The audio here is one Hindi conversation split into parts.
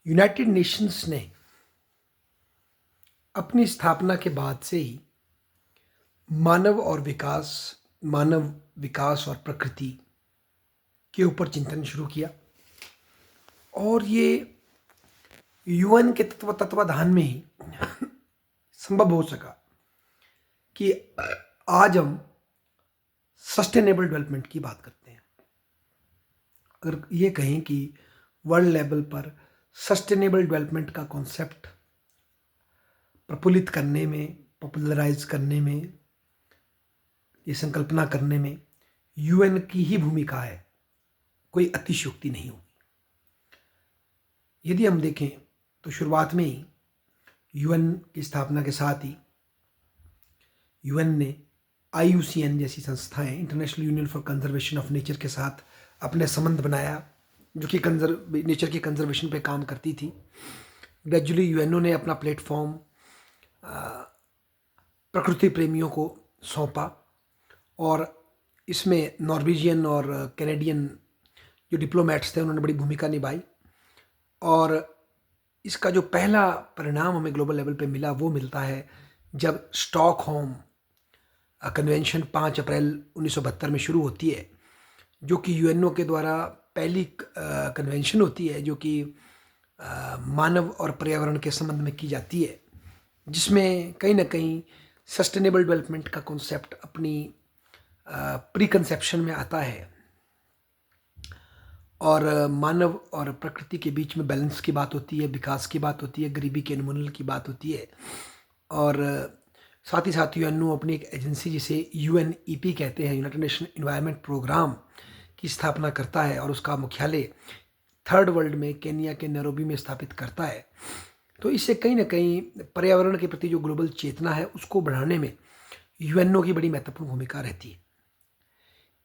यूनाइटेड नेशंस ने अपनी स्थापना के बाद से ही मानव विकास और प्रकृति के ऊपर चिंतन शुरू किया और ये यूएन के तत्वाधान में ही संभव हो सका कि आज हम सस्टेनेबल डेवलपमेंट की बात करते हैं। अगर ये कहें कि वर्ल्ड लेवल पर सस्टेनेबल डेवलपमेंट का कॉन्सेप्ट प्रफुल्लित करने में, पॉपुलराइज करने में, ये संकल्पना करने में यूएन की ही भूमिका है, कोई अतिशयोक्ति नहीं होगी। यदि हम देखें तो शुरुआत में ही यूएन की स्थापना के साथ ही यूएन ने IUCN जैसी संस्थाएं, international union for conservation of nature के साथ अपने संबंध बनाया, जो कि नेचर की कंजर्वेशन पे काम करती थी। ग्रेजुअली यूएनओ ने अपना प्लेटफॉर्म प्रकृति प्रेमियों को सौंपा और इसमें नॉर्वेजियन और कैनेडियन जो डिप्लोमेट्स थे उन्होंने बड़ी भूमिका निभाई और इसका जो पहला परिणाम हमें ग्लोबल लेवल पे मिला वो मिलता है जब स्टॉकहोम कन्वेंशन 5 अप्रैल 1972 में शुरू होती है, जो कि यूएनओ के द्वारा पहली कन्वेंशन होती है जो कि मानव और पर्यावरण के संबंध में की जाती है, जिसमें कहीं ना कहीं सस्टेनेबल डेवलपमेंट का कॉन्सेप्ट अपनी प्री कंसेप्शन में आता है और मानव और प्रकृति के बीच में बैलेंस की बात होती है, विकास की बात होती है, गरीबी के उन्मूलन की बात होती है। और साथ ही साथ यूएनओ अपनी एक एजेंसी जिसे UNEP कहते हैं, यूनाइटेड नेशन एनवायरनमेंट प्रोग्राम की स्थापना करता है और उसका मुख्यालय थर्ड वर्ल्ड में केनिया के नैरोबी में स्थापित करता है। तो इससे कहीं ना कहीं पर्यावरण के प्रति जो ग्लोबल चेतना है उसको बढ़ाने में यूएनओ की बड़ी महत्वपूर्ण भूमिका रहती है।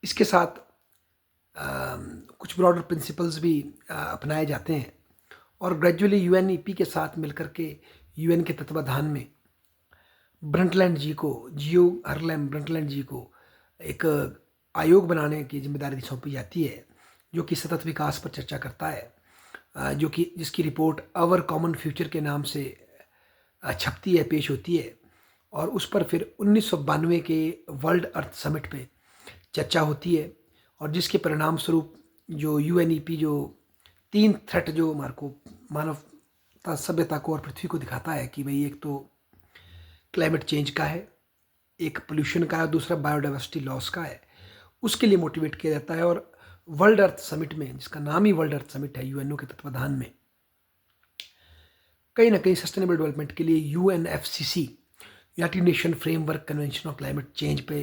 इसके साथ कुछ ब्रॉडर प्रिंसिपल्स भी अपनाए जाते हैं और ग्रेजुअली UNEP के साथ मिलकर के यूएन के तत्वाधान में जियो हरलैम ब्रंटलैंड जी को एक आयोग बनाने की जिम्मेदारी सौंपी जाती है, जो कि सतत विकास पर चर्चा करता है, जिसकी रिपोर्ट आवर कॉमन फ्यूचर के नाम से छपती है, पेश होती है और उस पर फिर 1992 के वर्ल्ड अर्थ समिट पे चर्चा होती है और जिसके परिणाम स्वरूप जो UNEP जो 3 थ्रेट जो मानवता सभ्यता को और पृथ्वी को दिखाता है कि भाई एक तो क्लाइमेट चेंज का है, एक पोल्यूशन का है, दूसरा बायोडाइवर्सिटी लॉस का है, उसके लिए मोटिवेट किया जाता है। और वर्ल्ड अर्थ समिट में, जिसका नाम ही वर्ल्ड अर्थ समिट है यूएनओ के तत्वाधान में, कहीं ना कहीं सस्टेनेबल डेवलपमेंट के लिए UNFCCC United nation framework convention of climate change पे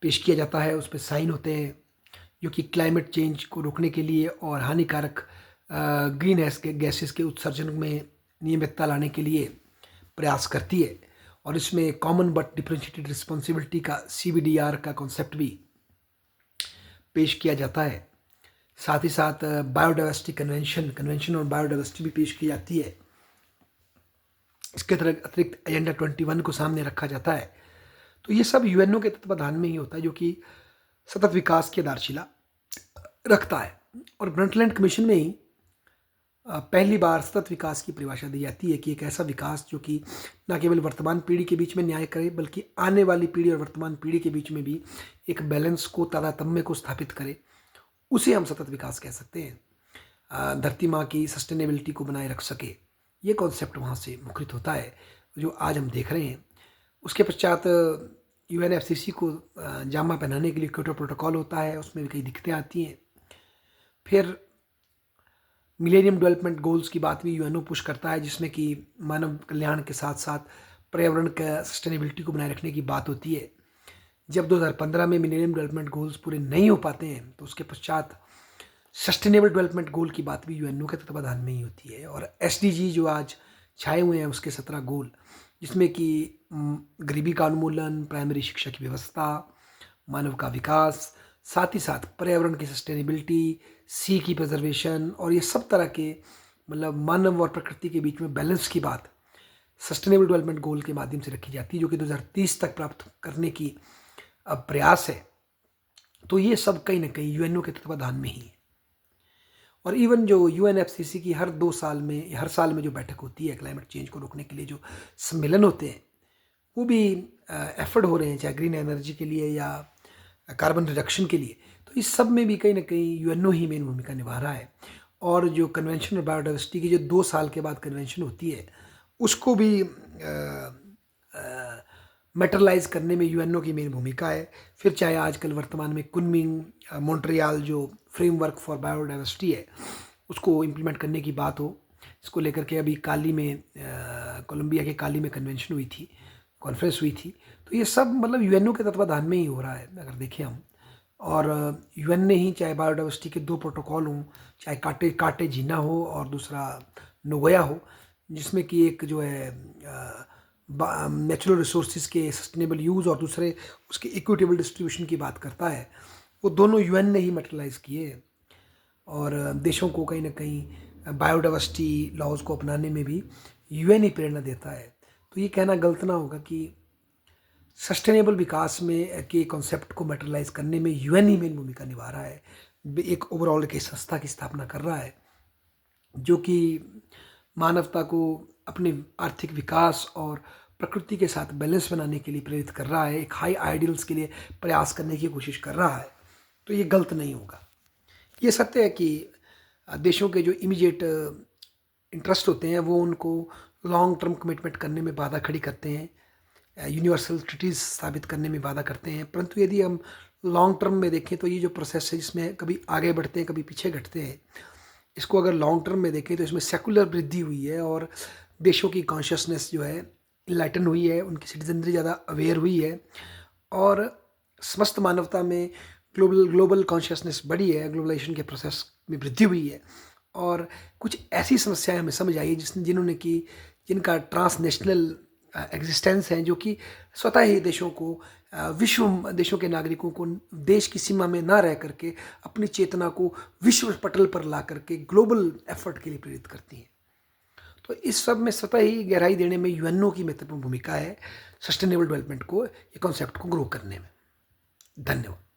पेश किया जाता है, उस पर साइन होते हैं, जो कि क्लाइमेट चेंज को रोकने के लिए और हानिकारक ग्रीन गैसेस के उत्सर्जन में नियमितता लाने के लिए प्रयास करती है। और इसमें कॉमन बट डिफरेंशिएटेड रिस्पॉन्सिबिलिटी का CBDR का कॉन्सेप्ट भी पेश किया जाता है। साथ ही साथ बायोडाइवर्सिटी कन्वेंशन और बायोडाइवर्सिटी भी पेश की जाती है। इसके अतिरिक्त एजेंडा 21 को सामने रखा जाता है। तो ये सब यूएनओ के तत्वाधान में ही होता है, जो कि सतत विकास की आधारशिला रखता है। और ब्रंटलैंड कमीशन में ही पहली बार सतत विकास की परिभाषा दी जाती है कि एक ऐसा विकास जो कि न केवल वर्तमान पीढ़ी के बीच में न्याय करे, बल्कि आने वाली पीढ़ी और वर्तमान पीढ़ी के बीच में भी एक बैलेंस को, तारतम्य को स्थापित करे, उसे हम सतत विकास कह सकते हैं। धरती माँ की सस्टेनेबिलिटी को बनाए रख सके, ये कॉन्सेप्ट वहाँ से मुखरित होता है जो आज हम देख रहे हैं। उसके पश्चात UNFCCC को जामा पहनाने के लिए क्योटो प्रोटोकॉल होता है, उसमें भी कई दिक्कतें आती हैं। फिर मिलेनियम डेवलपमेंट गोल्स की बात भी यूएनओ पुश करता है, जिसमें कि मानव कल्याण के साथ साथ पर्यावरण का सस्टेनेबिलिटी को बनाए रखने की बात होती है। जब 2015 में मिलेनियम डेवलपमेंट गोल्स पूरे नहीं हो पाते हैं तो उसके पश्चात सस्टेनेबल डेवलपमेंट गोल की बात भी यूएनओ के तत्वाधान में ही होती है। और SDG जो आज छाए हुए हैं, उसके 17 गोल, जिसमें कि गरीबी का उन्मूलन, प्राइमरी शिक्षा की व्यवस्था, मानव का विकास, साथ ही साथ पर्यावरण की सस्टेनेबिलिटी, सी की प्रिजर्वेशन और ये सब तरह के मानव और प्रकृति के बीच में बैलेंस की बात सस्टेनेबल डेवलपमेंट गोल के माध्यम से रखी जाती है, जो कि 2030 तक प्राप्त करने की प्रयास है। तो ये सब कहीं ना कहीं यूएनओ के तत्वाधान में ही है। और इवन जो यूएनएफसीसी की हर साल में जो बैठक होती है क्लाइमेट चेंज को रोकने के लिए, जो सम्मेलन होते हैं, वो भी एफर्ट हो रहे हैं, चाहे ग्रीन एनर्जी के लिए या कार्बन रिडक्शन के लिए। तो इस सब में भी कहीं ना कहीं यूएनओ ही मेन भूमिका निभा रहा है। और जो कन्वेंशन ऑफ बायोडाइवर्सिटी की जो 2 साल के बाद कन्वेंशन होती है, उसको भी मेटरलाइज करने में यूएनओ की मेन भूमिका है। फिर चाहे आजकल वर्तमान में कुनमिंग मॉन्ट्रियल जो फ्रेमवर्क फॉर बायोडाइवर्सिटी है, उसको इम्प्लीमेंट करने की बात हो, इसको लेकर के अभी काली में कोलंबिया के काली में कन्वेंशन हुई थी, कॉन्फ्रेंस हुई थी। तो ये सब मतलब यूएनओ के तत्वाधान में ही हो रहा है अगर देखें हम। और यूएन ने ही, चाहे बायोडाइवर्सिटी के 2 प्रोटोकॉल हों, चाहे काटे जीना हो और दूसरा नोगोया हो, जिसमें कि एक जो है नेचुरल रिसोर्सेज के सस्टेनेबल यूज़ और दूसरे उसके इक्विटेबल डिस्ट्रीब्यूशन की बात करता है, वो दोनों यूएन ने ही मेटरलाइज किए। और देशों को कहीं ना कहीं बायोडाइवर्सिटी लॉज को अपनाने में भी यूएन ही प्रेरणा देता है। तो ये कहना गलत ना होगा कि सस्टेनेबल विकास में के कॉन्सेप्ट को मेटरलाइज करने में यूएन ही मेन भूमिका निभा रहा है। एक ओवरऑल एक संस्था की स्थापना कर रहा है जो कि मानवता को अपने आर्थिक विकास और प्रकृति के साथ बैलेंस बनाने के लिए प्रेरित कर रहा है, एक हाई आइडियल्स के लिए प्रयास करने की कोशिश कर रहा है। तो ये गलत नहीं होगा। ये सत्य है कि देशों के जो इमीडिएट इंटरेस्ट होते हैं वो उनको लॉन्ग टर्म कमिटमेंट करने में बाधा खड़ी करते हैं, यूनिवर्सल ट्रीटीज स्थापित करने में बाधा करते हैं। परंतु यदि हम लॉन्ग टर्म में देखें तो ये जो प्रोसेस है, जिसमें कभी आगे बढ़ते हैं कभी पीछे घटते हैं, इसको अगर लॉन्ग टर्म में देखें तो इसमें सेकुलर वृद्धि हुई है और देशों की कॉन्शियसनेस जो है इनलाइटन हुई है, उनकी सिटीजनरी ज़्यादा अवेयर हुई है और समस्त मानवता में ग्लोबल कॉन्शियसनेस बढ़ी है, ग्लोबलाइजेशन के प्रोसेस में वृद्धि हुई है। और कुछ ऐसी समस्याएं हमें समझ आई जिनका ट्रांसनेशनल एग्जिस्टेंस है, जो कि स्वतः ही देशों को देशों के नागरिकों को देश की सीमा में ना रह करके अपनी चेतना को विश्व पटल पर ला करके ग्लोबल एफर्ट के लिए प्रेरित करती हैं। तो इस सब में स्वतः ही गहराई देने में यूएनओ की महत्वपूर्ण भूमिका है, सस्टेनेबल डेवलपमेंट को, ये कॉन्सेप्ट को ग्रो करने में। धन्यवाद।